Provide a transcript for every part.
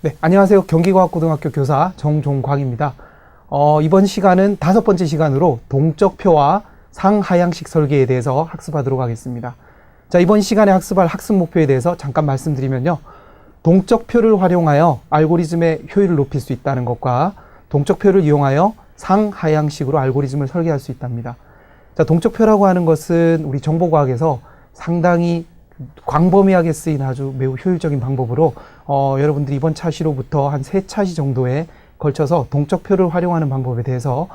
네, 안녕하세요. 경기과학고등학교 교사 정종광입니다. 이번 시간은 5번째 시간으로 동적표와 상하향식 설계에 대해서 학습하도록 하겠습니다. 자, 이번 시간에 학습할 학습 목표에 대해서 잠깐 말씀드리면요. 동적표를 활용하여 알고리즘의 효율을 높일 수 있다는 것과 동적표를 이용하여 상하향식으로 알고리즘을 설계할 수 있답니다. 자, 동적표라고 하는 것은 우리 정보과학에서 상당히 광범위하게 쓰인 아주 매우 효율적인 방법으로 여러분들이 이번 차시로부터 한 3차시 정도에 걸쳐서 동적표를 활용하는 방법에 대해서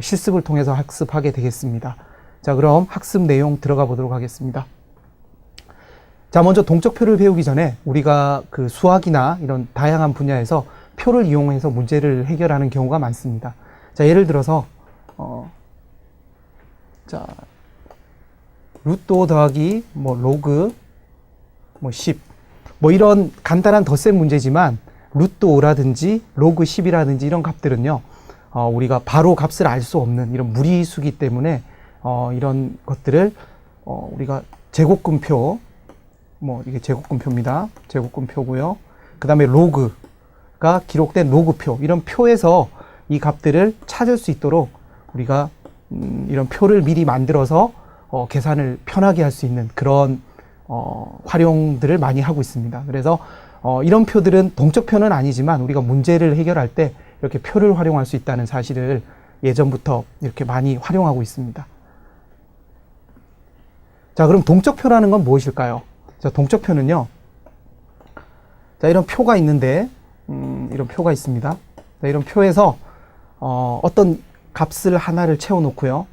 실습을 통해서 학습하게 되겠습니다. 자, 그럼 학습 내용 들어가 보도록 하겠습니다. 자, 먼저 동적표를 배우기 전에 우리가 그 수학이나 이런 다양한 분야에서 표를 이용해서 문제를 해결하는 경우가 많습니다. 자, 예를 들어서 자, 루트 5 더하기 로그 10 이런 간단한 덧셈 문제지만 루트 5라든지 로그 10이라든지 이런 값들은요 우리가 바로 값을 알 수 없는 이런 무리수기 때문에 이런 것들을 우리가 제곱근표 이게 제곱근표입니다. 제곱근표고요. 그 다음에 로그가 기록된 로그표, 이런 표에서 이 값들을 찾을 수 있도록 우리가 이런 표를 미리 만들어서 계산을 편하게 할 수 있는 그런 활용들을 많이 하고 있습니다. 그래서 이런 표들은 동적표는 아니지만 우리가 문제를 해결할 때 이렇게 표를 활용할 수 있다는 사실을 예전부터 이렇게 많이 활용하고 있습니다. 자, 그럼 동적표라는 건 무엇일까요? 자, 동적표는요. 자, 이런 표가 있는데 이런 표가 있습니다. 자, 이런 표에서 어떤 값을 하나를 채워 놓고요.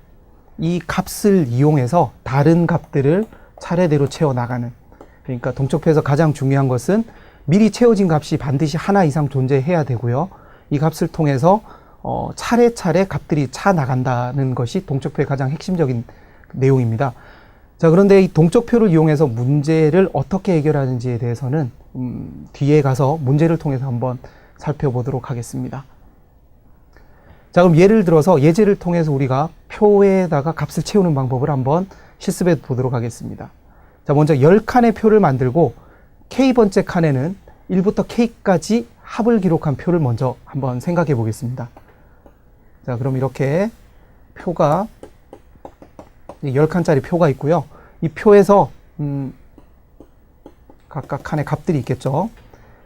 이 값을 이용해서 다른 값들을 차례대로 채워나가는, 그러니까 동적표에서 가장 중요한 것은 미리 채워진 값이 반드시 하나 이상 존재해야 되고요. 이 값을 통해서 차례차례 값들이 차 나간다는 것이 동적표의 가장 핵심적인 내용입니다. 자, 그런데 이 동적표를 이용해서 문제를 어떻게 해결하는지에 대해서는 뒤에 가서 문제를 통해서 한번 살펴보도록 하겠습니다. 자, 그럼 예를 들어서 예제를 통해서 우리가 표에다가 값을 채우는 방법을 한번 실습해 보도록 하겠습니다. 자, 먼저 10칸의 표를 만들고 K번째 칸에는 1부터 K까지 합을 기록한 표를 먼저 한번 생각해 보겠습니다. 자, 그럼 이렇게 표가 10칸짜리 표가 있고요. 이 표에서 각각 칸에 값들이 있겠죠.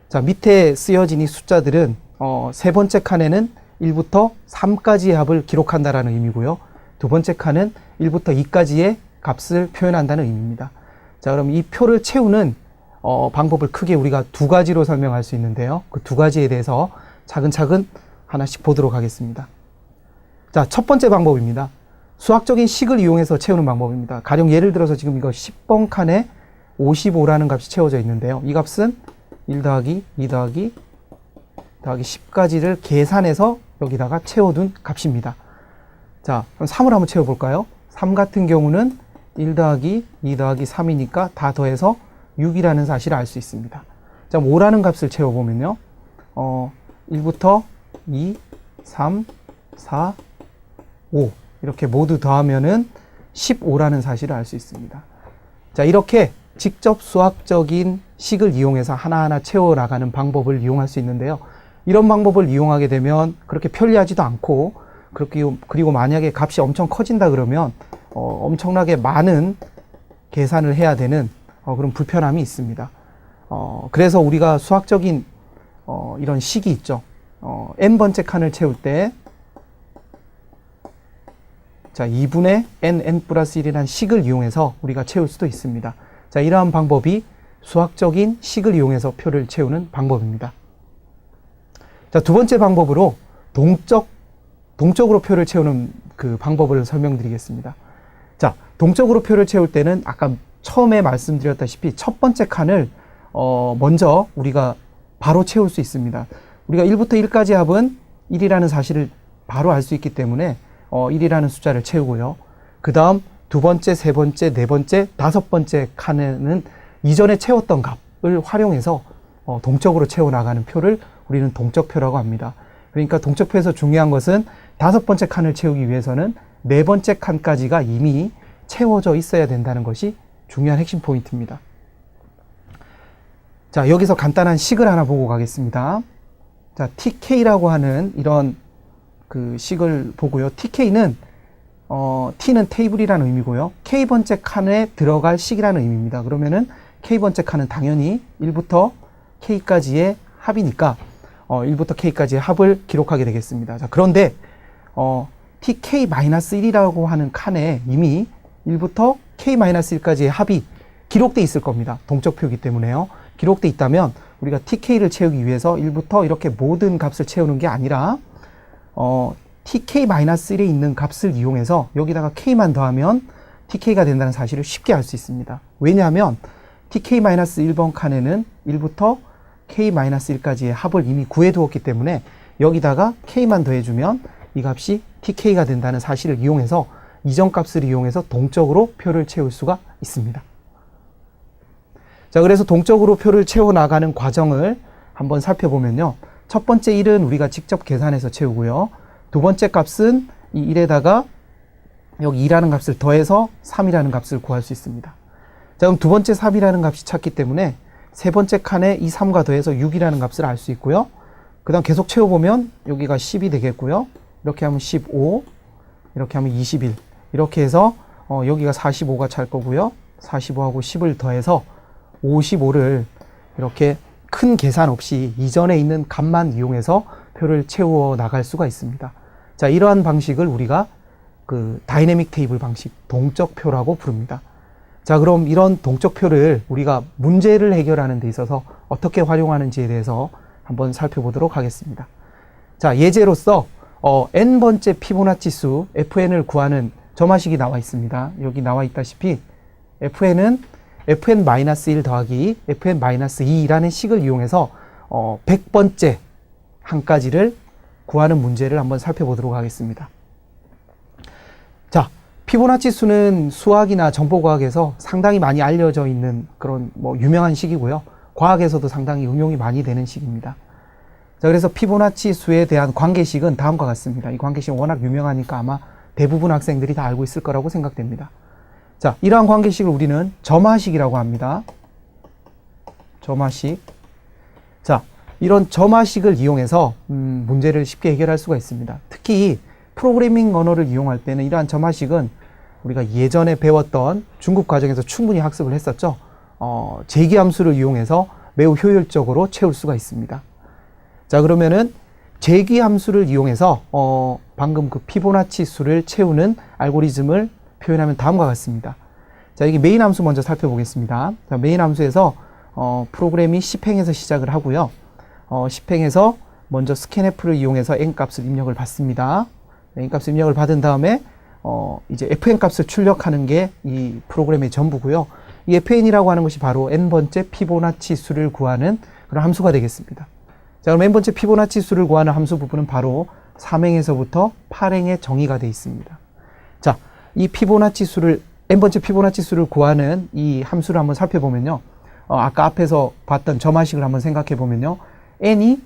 자, 밑에 쓰여진 이 숫자들은 3번째 칸에는 1부터 3까지의 합을 기록한다라는 의미고요. 2번째 칸은 1부터 2까지의 값을 표현한다는 의미입니다. 자, 그럼 이 표를 채우는 방법을 크게 우리가 2가지로 설명할 수 있는데요. 그 2가지에 대해서 차근차근 하나씩 보도록 하겠습니다. 자, 첫 번째 방법입니다. 수학적인 식을 이용해서 채우는 방법입니다. 가령 예를 들어서 지금 이거 10번 칸에 55라는 값이 채워져 있는데요. 이 값은 1 더하기 2 더하기 10까지를 계산해서 여기다가 채워둔 값입니다. 자, 그럼 3을 한번 채워볼까요? 3 같은 경우는 1 더하기 2 더하기 3이니까 다 더해서 6이라는 사실을 알 수 있습니다. 자, 5라는 값을 채워보면요. 1부터 2, 3, 4, 5 이렇게 모두 더하면은 15라는 사실을 알 수 있습니다. 자, 이렇게 직접 수학적인 식을 이용해서 하나하나 채워나가는 방법을 이용할 수 있는데요. 이런 방법을 이용하게 되면 그렇게 편리하지도 않고 그리고 만약에 값이 엄청 커진다 그러면 엄청나게 많은 계산을 해야 되는 그런 불편함이 있습니다. 그래서 우리가 수학적인 이런 식이 있죠. n번째 칸을 채울 때 자, 2분의 n 플러스 1이라는 식을 이용해서 우리가 채울 수도 있습니다. 자, 이러한 방법이 수학적인 식을 이용해서 표를 채우는 방법입니다. 자, 2번째 방법으로 동적으로 표를 채우는 그 방법을 설명드리겠습니다. 자, 동적으로 표를 채울 때는 아까 처음에 말씀드렸다시피 첫 번째 칸을 먼저 우리가 바로 채울 수 있습니다. 우리가 1부터 1까지 합은 1이라는 사실을 바로 알 수 있기 때문에 1이라는 숫자를 채우고요. 그 다음 2번째, 3번째, 4번째, 5번째 칸에는 이전에 채웠던 값을 활용해서 동적으로 채워나가는 표를 우리는 동적표라고 합니다. 그러니까 동적표에서 중요한 것은 5번째 칸을 채우기 위해서는 4번째 칸까지가 이미 채워져 있어야 된다는 것이 중요한 핵심 포인트입니다. 자, 여기서 간단한 식을 하나 보고 가겠습니다. 자, TK라고 하는 이런 그 식을 보고요. TK는 T는 테이블이라는 의미고요. K번째 칸에 들어갈 식이라는 의미입니다. 그러면은 K번째 칸은 당연히 1부터 K까지의 합이니까 1부터 K까지의 합을 기록하게 되겠습니다. 자, 그런데 TK-1이라고 하는 칸에 이미 1부터 K-1까지의 합이 기록돼 있을 겁니다. 동적표이기 때문에요. 기록돼 있다면 우리가 TK를 채우기 위해서 1부터 이렇게 모든 값을 채우는 게 아니라 TK-1에 있는 값을 이용해서 여기다가 K만 더하면 TK가 된다는 사실을 쉽게 알 수 있습니다. 왜냐하면 TK-1번 칸에는 1부터 K-1까지의 합을 이미 구해두었기 때문에 여기다가 K만 더해주면 이 값이 TK가 된다는 사실을 이용해서 이전 값을 이용해서 동적으로 표를 채울 수가 있습니다. 자, 그래서 동적으로 표를 채워나가는 과정을 한번 살펴보면요. 첫 번째 1은 우리가 직접 계산해서 채우고요. 두 번째 값은 이 1에다가 여기 2라는 값을 더해서 3이라는 값을 구할 수 있습니다. 자, 그럼 두 번째 3이라는 값이 찾기 때문에 세 번째 칸에 이 3과 더해서 6이라는 값을 알 수 있고요. 그 다음 계속 채워보면 여기가 10이 되겠고요. 이렇게 하면 15, 이렇게 하면 21. 이렇게 해서 여기가 45가 찰 거고요. 45하고 10을 더해서 55를 이렇게 큰 계산 없이 이전에 있는 값만 이용해서 표를 채워 나갈 수가 있습니다. 자, 이러한 방식을 우리가 그 다이내믹 테이블 방식, 동적표라고 부릅니다. 자, 그럼 이런 동적표를 우리가 문제를 해결하는 데 있어서 어떻게 활용하는지에 대해서 한번 살펴보도록 하겠습니다. 자, 예제로서 n번째 피보나치 수 fn을 구하는 점화식이 나와 있습니다. 여기 나와 있다시피 fn은 fn-1 더하기 fn-2라는 식을 이용해서 100번째 한가지를 구하는 문제를 한번 살펴보도록 하겠습니다. 자, 피보나치 수는 수학이나 정보과학에서 상당히 많이 알려져 있는 그런 유명한 식이고요. 과학에서도 상당히 응용이 많이 되는 식입니다. 자, 그래서 피보나치 수에 대한 관계식은 다음과 같습니다. 이 관계식은 워낙 유명하니까 아마 대부분 학생들이 다 알고 있을 거라고 생각됩니다. 자, 이러한 관계식을 우리는 점화식이라고 합니다. 점화식. 자, 이런 점화식을 이용해서 문제를 쉽게 해결할 수가 있습니다. 특히 프로그래밍 언어를 이용할 때는 이러한 점화식은 우리가 예전에 배웠던 중급 과정에서 충분히 학습을 했었죠. 재기함수를 이용해서 매우 효율적으로 채울 수가 있습니다. 자, 그러면은 재기함수를 이용해서 방금 그 피보나치 수를 채우는 알고리즘을 표현하면 다음과 같습니다. 자, 여기 메인 함수 먼저 살펴보겠습니다. 자, 메인 함수에서 프로그램이 10행에서 시작을 하고요. 10행에서 먼저 scanf를 이용해서 n 값을 입력을 받습니다. n 값을 입력을 받은 다음에 이제 fn 값을 출력하는 게 이 프로그램의 전부고요. 이 fn이라고 하는 것이 바로 n번째 피보나치 수를 구하는 그런 함수가 되겠습니다. 자, 그럼 n번째 피보나치 수를 구하는 함수 부분은 바로 3행에서부터 8행에 정의가 되어 있습니다. 자, 이 피보나치 수를 n번째 피보나치 수를 구하는 이 함수를 한번 살펴보면요. 아까 앞에서 봤던 점화식을 한번 생각해 보면요. n이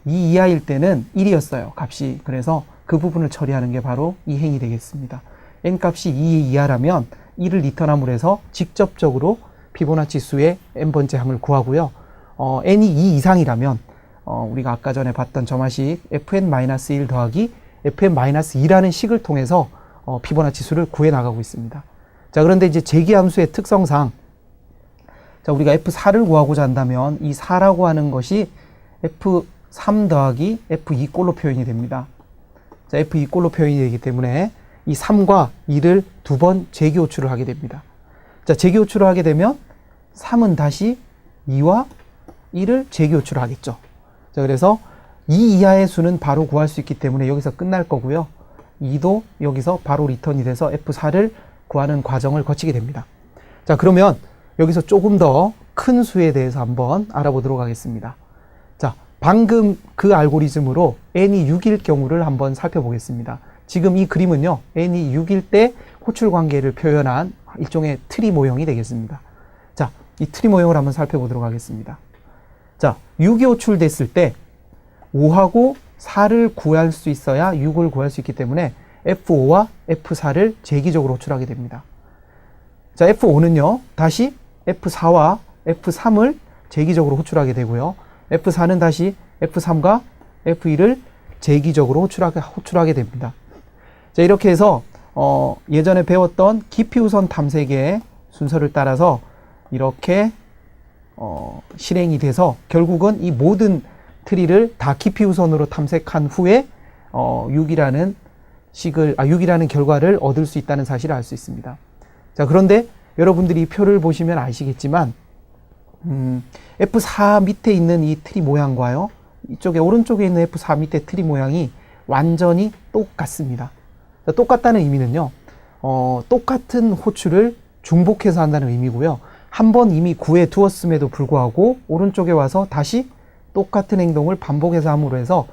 2 이하일 때는 1이었어요. 값이. 그래서 그 부분을 처리하는 게 바로 이 행이 되겠습니다. n 값이 2 이하라면 1을 리턴함으로 해서 직접적으로 피보나치 수의 n번째 항을 구하고요. n이 2 이상이라면 우리가 아까 전에 봤던 점화식 fn-1 더하기 fn-2라는 식을 통해서 피보나치 수를 구해 나가고 있습니다. 자, 그런데 이제 재기함수의 특성상 자, 우리가 F4를 구하고자 한다면 이 4라고 하는 것이 F3 더하기 F2 꼴로 표현이 됩니다. 자, F2 꼴로 표현이 되기 때문에 이 3과 2를 두 번 재기호출을 하게 됩니다. 자, 재기호출을 하게 되면 3은 다시 2와 1을 재기호출을 하겠죠. 자, 그래서 2 이하의 수는 바로 구할 수 있기 때문에 여기서 끝날 거고요. 2도 여기서 바로 리턴이 돼서 F4를 구하는 과정을 거치게 됩니다. 자, 그러면 여기서 조금 더 큰 수에 대해서 한번 알아보도록 하겠습니다. 자, 방금 그 알고리즘으로 n이 6일 경우를 한번 살펴보겠습니다. 지금 이 그림은요, n이 6일 때 호출 관계를 표현한 일종의 트리 모형이 되겠습니다. 자, 이 트리 모형을 한번 살펴보도록 하겠습니다. 자, 6이 호출됐을 때 5하고 4를 구할 수 있어야 6을 구할 수 있기 때문에 F5와 F4를 재기적으로 호출하게 됩니다. 자, F5는요, 다시 F4와 F3을 재기적으로 호출하게 되고요. F4는 다시 F3과 F2를 재기적으로 호출하게 됩니다. 자, 이렇게 해서 예전에 배웠던 깊이 우선 탐색의 순서를 따라서 이렇게 실행이 돼서 결국은 이 모든 트리를 다 깊이 우선으로 탐색한 후에 6이라는 결과를 얻을 수 있다는 사실을 알 수 있습니다. 자, 그런데 여러분들이 이 표를 보시면 아시겠지만 F4 밑에 있는 이 트리 모양과요, 이쪽에 오른쪽에 있는 F4 밑에 트리 모양이 완전히 똑같습니다. 자, 똑같다는 의미는요, 똑같은 호출을 중복해서 한다는 의미고요. 한 번 이미 구해 두었음에도 불구하고 오른쪽에 와서 다시 똑같은 행동을 반복해서 함으로 해서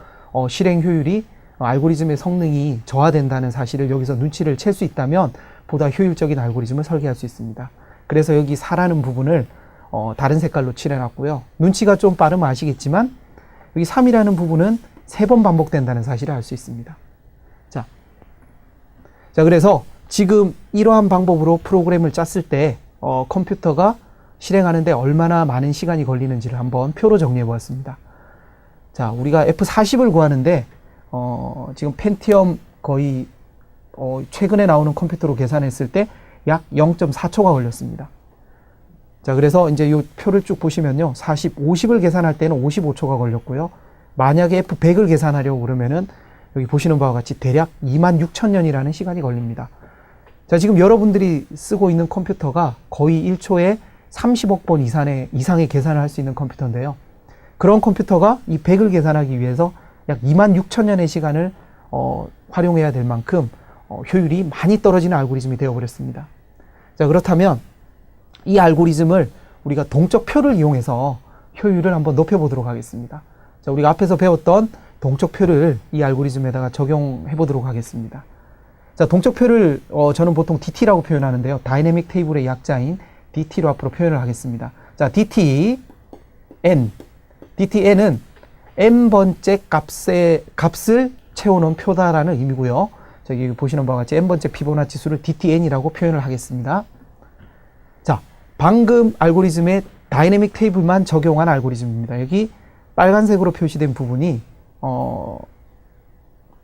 실행 효율이, 알고리즘의 성능이 저하된다는 사실을 여기서 눈치를 챌 수 있다면 보다 효율적인 알고리즘을 설계할 수 있습니다. 그래서 여기 4라는 부분을 다른 색깔로 칠해놨고요. 눈치가 좀 빠르면 아시겠지만 여기 3이라는 부분은 3번 반복된다는 사실을 알 수 있습니다. 자, 그래서 지금 이러한 방법으로 프로그램을 짰을 때 컴퓨터가 실행하는데 얼마나 많은 시간이 걸리는지를 한번 표로 정리해 보았습니다. 자, 우리가 F40을 구하는데 지금 펜티엄 거의 최근에 나오는 컴퓨터로 계산했을 때 약 0.4초가 걸렸습니다. 자, 그래서 이제 이 표를 쭉 보시면요, 40, 50을 계산할 때는 55초가 걸렸고요. 만약에 F100을 계산하려고 그러면은 여기 보시는 바와 같이 대략 26,000년이라는 시간이 걸립니다. 자, 지금 여러분들이 쓰고 있는 컴퓨터가 거의 1초에 30억 번 이상의 계산을 할 수 있는 컴퓨터인데요. 그런 컴퓨터가 이 100을 계산하기 위해서 약 26,000년의 시간을 활용해야 될 만큼 효율이 많이 떨어지는 알고리즘이 되어버렸습니다. 자, 그렇다면 이 알고리즘을 우리가 동적표를 이용해서 효율을 한번 높여보도록 하겠습니다. 자, 우리가 앞에서 배웠던 동적표를 이 알고리즘에다가 적용해 보도록 하겠습니다. 자, 동적표를 저는 보통 DT라고 표현하는데요. 다이내믹 테이블의 약자인 DT로 앞으로 표현을 하겠습니다. 자, DTN. DTN은 n번째 값을 채워놓은 표다라는 의미고요. 저기 보시는 바와 같이 n번째 피보나치 수를 DTN이라고 표현을 하겠습니다. 자, 방금 알고리즘에 다이내믹 테이블만 적용한 알고리즘입니다. 여기 빨간색으로 표시된 부분이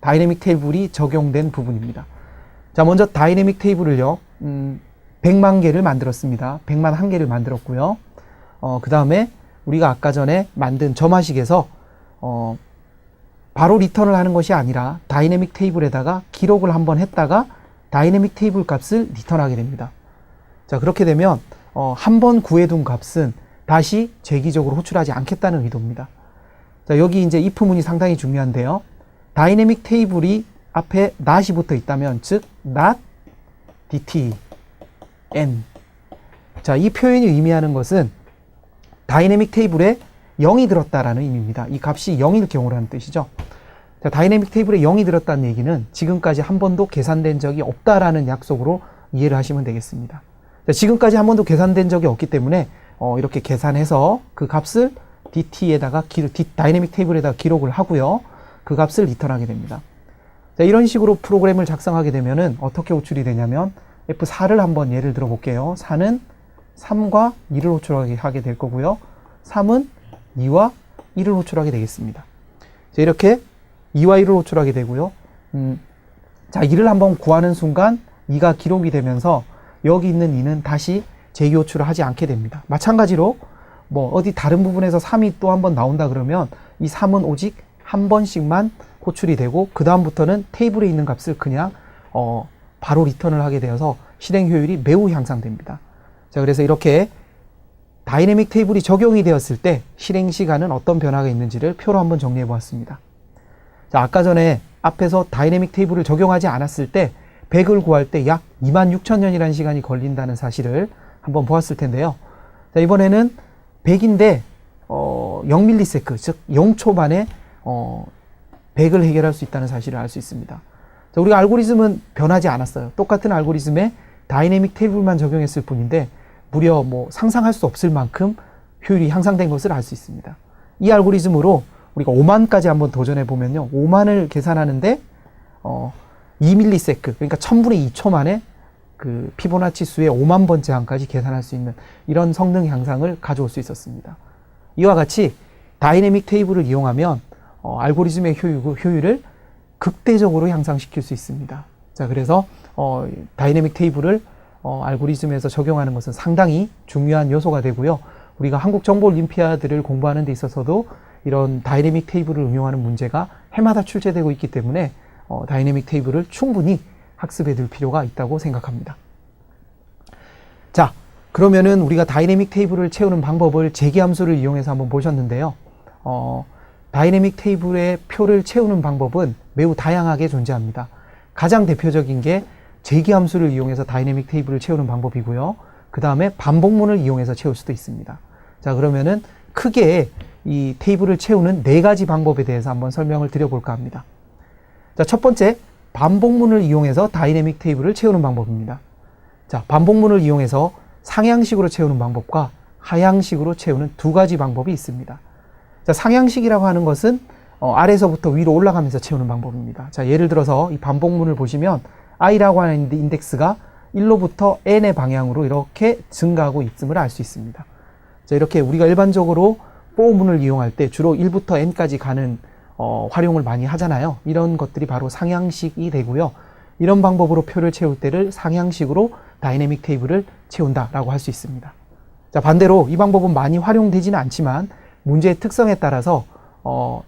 다이내믹 테이블이 적용된 부분입니다. 자, 먼저 다이내믹 테이블을요, 100만 개를 만들었습니다. 100만 1개를 만들었고요. 그 다음에 우리가 아까 전에 만든 점화식에서 바로 리턴을 하는 것이 아니라 다이내믹 테이블에다가 기록을 한번 했다가 다이내믹 테이블 값을 리턴하게 됩니다. 자, 그렇게 되면 한 번 구해둔 값은 다시 재기적으로 호출하지 않겠다는 의도입니다. 자, 여기 이제 if문이 상당히 중요한데요. 다이내믹 테이블이 앞에 not이 붙어 있다면, 즉 not dt n. 자, 이 표현이 의미하는 것은 다이내믹 테이블에 0이 들었다라는 의미입니다. 이 값이 0일 경우라는 뜻이죠. 자, 다이내믹 테이블에 0이 들었다는 얘기는 지금까지 한 번도 계산된 적이 없다라는 약속으로 이해를 하시면 되겠습니다. 자, 지금까지 한 번도 계산된 적이 없기 때문에 이렇게 계산해서 그 값을 DT에다가 다이내믹 테이블에다가 기록을 하고요. 그 값을 리턴하게 됩니다. 자, 이런 식으로 프로그램을 작성하게 되면은 어떻게 호출이 되냐면 F4를 한번 예를 들어 볼게요. 4는 3과 2를 호출하게 될 거고요. 3은 2와 1을 호출하게 되겠습니다. 자, 이렇게 2와 1을 호출하게 되고요. 자, 2를 한번 구하는 순간 2가 기록이 되면서 여기 있는 2는 다시 재기 호출을 하지 않게 됩니다. 마찬가지로 뭐 어디 다른 부분에서 3이 또 한번 나온다 그러면 이 3은 오직 한 번씩만 호출이 되고 그 다음부터는 테이블에 있는 값을 그냥 바로 리턴을 하게 되어서 실행 효율이 매우 향상됩니다. 자, 그래서 이렇게 다이내믹 테이블이 적용이 되었을 때 실행 시간은 어떤 변화가 있는지를 표로 한번 정리해 보았습니다. 자, 아까 전에 앞에서 다이내믹 테이블을 적용하지 않았을 때 100을 구할 때 약 26,000년이라는 시간이 걸린다는 사실을 한번 보았을 텐데요. 자, 이번에는 100인데 0ms, 즉 0초 만에 100을 해결할 수 있다는 사실을 알 수 있습니다. 자, 우리가 알고리즘은 변하지 않았어요. 똑같은 알고리즘에 다이내믹 테이블만 적용했을 뿐인데 무려 뭐 상상할 수 없을 만큼 효율이 향상된 것을 알 수 있습니다. 이 알고리즘으로 우리가 5만까지 한번 도전해 보면요, 5만을 계산하는데 2ms, 그러니까 1000분의 2초 만에 그 피보나치 수의 5만 번째 항까지 계산할 수 있는 이런 성능 향상을 가져올 수 있었습니다. 이와 같이 다이내믹 테이블을 이용하면 알고리즘의 효율을 극대적으로 향상시킬 수 있습니다. 자, 그래서 다이내믹 테이블을 알고리즘에서 적용하는 것은 상당히 중요한 요소가 되고요. 우리가 한국정보올림피아드를 공부하는 데 있어서도 이런 다이내믹 테이블을 응용하는 문제가 해마다 출제되고 있기 때문에 다이내믹 테이블을 충분히 학습해 둘 필요가 있다고 생각합니다. 자, 그러면은 우리가 다이내믹 테이블을 채우는 방법을 재기함수를 이용해서 한번 보셨는데요. 다이내믹 테이블의 표를 채우는 방법은 매우 다양하게 존재합니다. 가장 대표적인 게 재기함수를 이용해서 다이내믹 테이블을 채우는 방법이고요. 그 다음에 반복문을 이용해서 채울 수도 있습니다. 자, 그러면은 크게 이 테이블을 채우는 4가지 방법에 대해서 한번 설명을 드려볼까 합니다. 자, 첫 번째, 반복문을 이용해서 다이내믹 테이블을 채우는 방법입니다. 자, 반복문을 이용해서 상향식으로 채우는 방법과 하향식으로 채우는 2가지 방법이 있습니다. 자, 상향식이라고 하는 것은 아래서부터 위로 올라가면서 채우는 방법입니다. 자, 예를 들어서 이 반복문을 보시면 i라고 하는 인덱스가 1로부터 n의 방향으로 이렇게 증가하고 있음을 알 수 있습니다. 자, 이렇게 우리가 일반적으로 for문을 이용할 때 주로 1부터 n까지 가는 활용을 많이 하잖아요. 이런 것들이 바로 상향식이 되고요. 이런 방법으로 표를 채울 때를 상향식으로 다이내믹 테이블을 채운다라고 할 수 있습니다. 자, 반대로 이 방법은 많이 활용되지는 않지만 문제의 특성에 따라서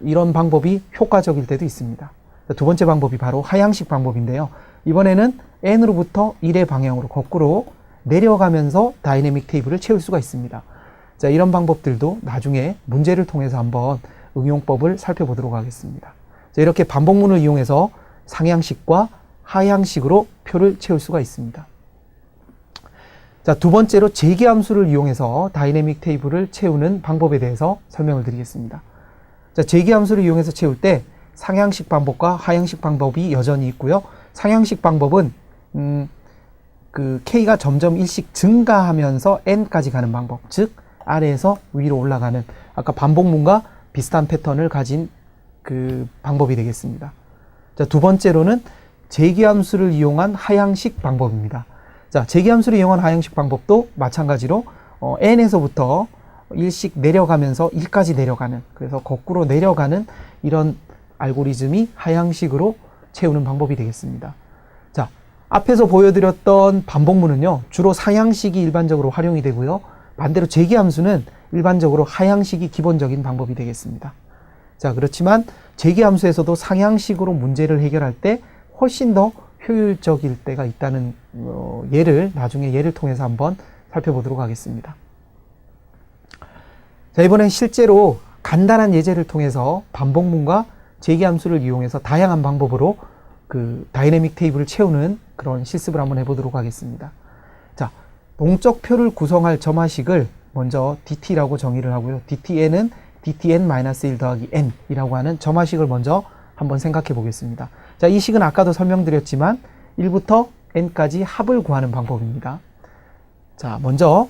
이런 방법이 효과적일 때도 있습니다. 자, 두 번째 방법이 바로 하향식 방법인데요. 이번에는 n으로부터 1의 방향으로 거꾸로 내려가면서 다이내믹 테이블을 채울 수가 있습니다. 자, 이런 방법들도 나중에 문제를 통해서 한번 응용법을 살펴보도록 하겠습니다. 자, 이렇게 반복문을 이용해서 상향식과 하향식으로 표를 채울 수가 있습니다. 자, 두 번째로 재기함수를 이용해서 다이내믹 테이블을 채우는 방법에 대해서 설명을 드리겠습니다. 자, 재기함수를 이용해서 채울 때 상향식 방법과 하향식 방법이 여전히 있고요. 상향식 방법은 그 k가 점점 일씩 증가하면서 n까지 가는 방법, 즉 아래에서 위로 올라가는 아까 반복문과 비슷한 패턴을 가진 그 방법이 되겠습니다. 자, 두 번째로는 재기함수를 이용한 하향식 방법입니다. 자, 재기함수를 이용한 하향식 방법도 마찬가지로 n에서부터 1씩 내려가면서 1까지 내려가는, 그래서 거꾸로 내려가는 이런 알고리즘이 하향식으로 채우는 방법이 되겠습니다. 자, 앞에서 보여드렸던 반복문은요, 주로 상향식이 일반적으로 활용이 되고요. 반대로 재기함수는 일반적으로 하향식이 기본적인 방법이 되겠습니다. 자, 그렇지만 재기함수에서도 상향식으로 문제를 해결할 때 훨씬 더 효율적일 때가 있다는 나중에 예를 통해서 한번 살펴보도록 하겠습니다. 자, 이번엔 실제로 간단한 예제를 통해서 반복문과 재기함수를 이용해서 다양한 방법으로 그 다이내믹 테이블을 채우는 그런 실습을 한번 해보도록 하겠습니다. 자, 동적 표를 구성할 점화식을 먼저 dt라고 정의를 하고요. dtn은 dtn-1 더하기 n이라고 하는 점화식을 먼저 한번 생각해 보겠습니다. 자, 이 식은 아까도 설명드렸지만 1부터 n까지 합을 구하는 방법입니다. 자, 먼저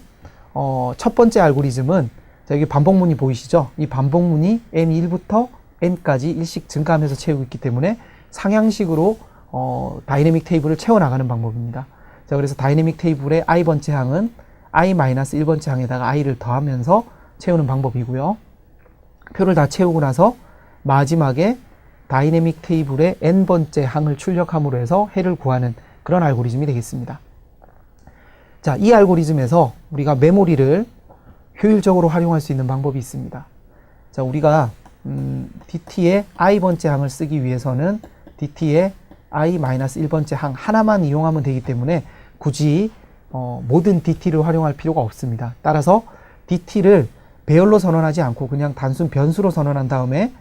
첫 번째 알고리즘은, 자, 여기 반복문이 보이시죠? 이 반복문이 n1부터 n까지 1씩 증가하면서 채우고 있기 때문에 상향식으로 다이내믹 테이블을 채워나가는 방법입니다. 자, 그래서 다이내믹 테이블의 i번째 항은 i-1번째 항에다가 i를 더하면서 채우는 방법이고요. 표를 다 채우고 나서 마지막에 다이내믹 테이블의 n번째 항을 출력함으로 해서 해를 구하는 그런 알고리즘이 되겠습니다. 자, 이 알고리즘에서 우리가 메모리를 효율적으로 활용할 수 있는 방법이 있습니다. 자, 우리가 dt의 i번째 항을 쓰기 위해서는 dt의 i-1번째 항 하나만 이용하면 되기 때문에 굳이 모든 dt를 활용할 필요가 없습니다. 따라서 dt를 배열로 선언하지 않고 그냥 단순 변수로 선언한 다음에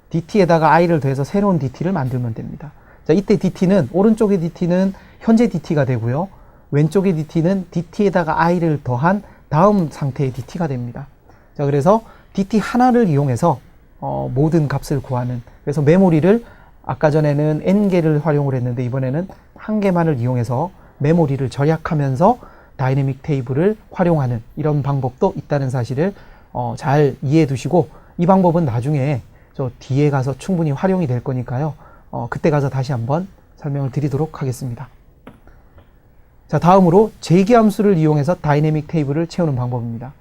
dt에다가 i를 더해서 새로운 dt를 만들면 됩니다. 자, 이때 dt는, 오른쪽의 dt는 현재 dt가 되고요. 왼쪽의 dt는 dt에다가 i를 더한 다음 상태의 dt가 됩니다. 자, 그래서 dt 하나를 이용해서 모든 값을 구하는, 그래서 메모리를 아까 전에는 n개를 활용을 했는데 이번에는 한 개만을 이용해서 메모리를 절약하면서 다이내믹 테이블을 활용하는 이런 방법도 있다는 사실을 잘 이해해 두시고, 이 방법은 나중에 저 뒤에 가서 충분히 활용이 될 거니까요. 그때 가서 다시 한번 설명을 드리도록 하겠습니다. 자, 다음으로 재기함수를 이용해서 다이내믹 테이블을 채우는 방법입니다.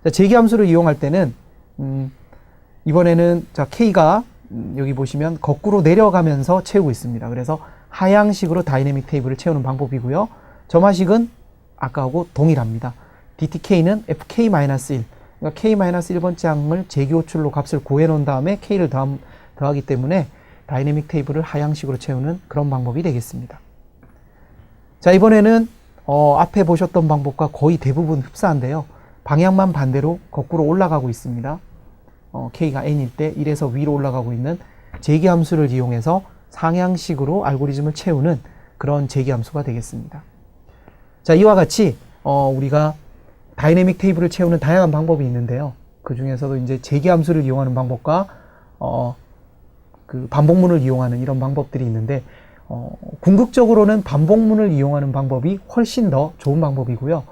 자, 재기함수를 이용할 때는 이번에는 자, K가 여기 보시면 거꾸로 내려가면서 채우고 있습니다. 그래서 하향식으로 다이내믹 테이블을 채우는 방법이고요. 점화식은 아까하고 동일합니다. DTK는 FK-1, 그러니까 K-1번째 항을 재기호출로 값을 구해 놓은 다음에 K를 더하기 때문에 다이내믹 테이블을 하향식으로 채우는 그런 방법이 되겠습니다. 자, 이번에는 앞에 보셨던 방법과 거의 대부분 흡사한데요. 방향만 반대로 거꾸로 올라가고 있습니다. K가 N일 때 1에서 위로 올라가고 있는 재기함수를 이용해서 상향식으로 알고리즘을 채우는 그런 재기함수가 되겠습니다. 자, 이와 같이 우리가 다이내믹 테이블을 채우는 다양한 방법이 있는데요. 그 중에서도 이제 재기함수를 이용하는 방법과 그 반복문을 이용하는 이런 방법들이 있는데 궁극적으로는 반복문을 이용하는 방법이 훨씬 더 좋은 방법이고요.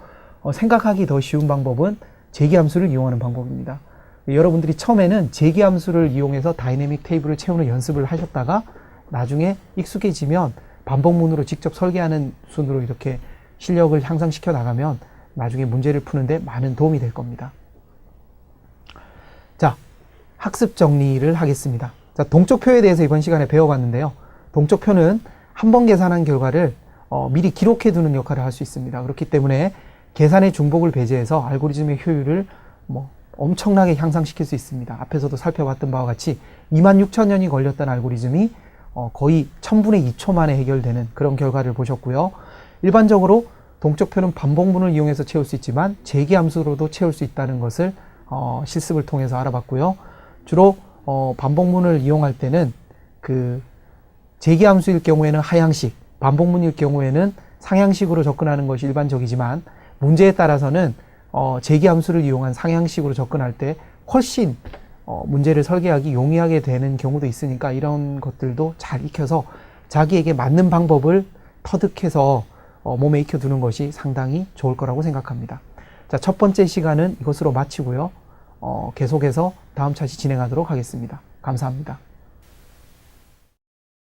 생각하기 더 쉬운 방법은 재기함수를 이용하는 방법입니다. 여러분들이 처음에는 재기함수를 이용해서 다이내믹 테이블을 채우는 연습을 하셨다가 나중에 익숙해지면 반복문으로 직접 설계하는 순으로 이렇게 실력을 향상시켜 나가면 나중에 문제를 푸는데 많은 도움이 될 겁니다. 자, 학습 정리를 하겠습니다. 자, 동적표에 대해서 이번 시간에 배워봤는데요. 동적표는 한 번 계산한 결과를 미리 기록해 두는 역할을 할 수 있습니다. 그렇기 때문에 계산의 중복을 배제해서 알고리즘의 효율을 엄청나게 향상시킬 수 있습니다. 앞에서도 살펴봤던 바와 같이 26,000년이 걸렸던 알고리즘이 거의 1000분의 2초 만에 해결되는 그런 결과를 보셨고요. 일반적으로 동적표는 반복문을 이용해서 채울 수 있지만 재기함수로도 채울 수 있다는 것을 실습을 통해서 알아봤고요. 주로 반복문을 이용할 때는 그 재기함수일 경우에는 하향식, 반복문일 경우에는 상향식으로 접근하는 것이 일반적이지만 문제에 따라서는 재기함수를 이용한 상향식으로 접근할 때 훨씬 문제를 설계하기 용이하게 되는 경우도 있으니까 이런 것들도 잘 익혀서 자기에게 맞는 방법을 터득해서 몸에 익혀두는 것이 상당히 좋을 거라고 생각합니다. 자, 첫 번째 시간은 이것으로 마치고요. 계속해서 다음 차시 진행하도록 하겠습니다. 감사합니다.